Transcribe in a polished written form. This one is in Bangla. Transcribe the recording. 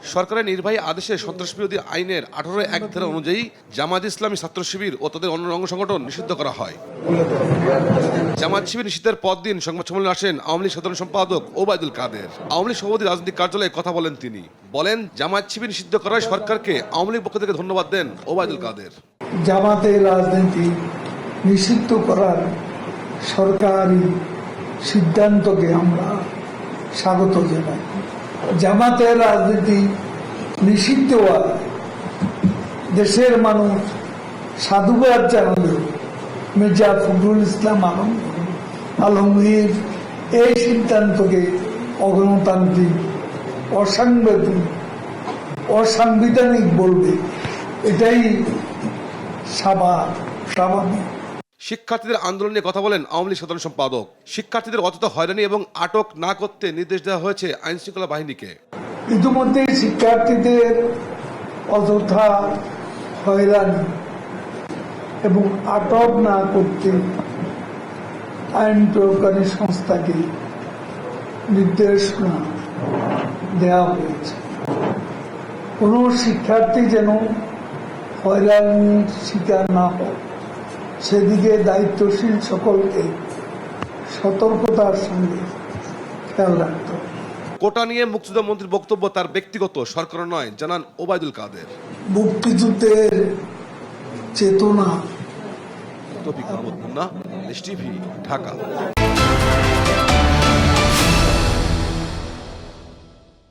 সরকারের নির্বাহী আদেশে সন্ত্রাসবিরোধী আইনের 18(1) ধারা অনুযায়ী জামায়াত ইসলামী ছাত্র শিবির ও তাদের অন্য অঙ্গ সংগঠন নিষিদ্ধ করা হয়। জামায়াত শিবির নিষিদ্ধের পরদিন সংবাদ সম্মেলনে আসেন আওয়ামী লীগ সাধারণ সম্পাদক ওবায়দুল কাদের। আওয়ামী লীগ সভাপতি রাজনৈতিক কার্যালয়ে কথা বলেন তিনি। বলেন, জামায়াত শিবির নিষিদ্ধ করায় সরকারকে আওয়ামী লীগ পক্ষ থেকে ধন্যবাদ দেন ওবায়দুল কাদের। জামাতের রাজনীতি নিষিদ্ধ করার সরকারি সিদ্ধান্তকে আমরা স্বাগত জানাই। জামাতের রাজনীতি নিষিদ্ধ হওয়ার দেশের মানুষ সাধুবাদ জানালেও মির্জা ফখরুল ইসলাম আলমগীর এই সিদ্ধান্তকে অগণতান্ত্রিক, অসাংবিধানিক বলবে, এটাই স্বাভাবিক। শিক্ষার্থীদের আন্দোলন নিয়ে কথা বলেন আওয়ামী লীগ সাধারণ সম্পাদক। শিক্ষার্থীদের অযথা হয়রানি এবং আটক না করতে নির্দেশ দেওয়া হয়েছে আইন শৃঙ্খলা বাহিনীকে। ইতিমধ্যে শিক্ষার্থীদের অযথা হয়রানি এবং আটক না করতে আইন প্রয়োগকারী সংস্থাকে নির্দেশনা দেওয়া হয়েছে। কোন শিক্ষার্থী যেন হয়রানির শিকার না হয় সেদিকে দায়িত্বশীল সকলকে সতর্কতার সঙ্গে খেয়াল রাখতে হবে। কোটা নিয়ে মুক্তিযুদ্ধ মন্ত্রীর বক্তব্য তার ব্যক্তিগত, সরকার নয়, জানান ওবায়দুল কাদের। মুক্তিযুদ্ধের চেতনা। তৌফিক মাহমুদ মুন্না, দেশ টিভি, ঢাকা।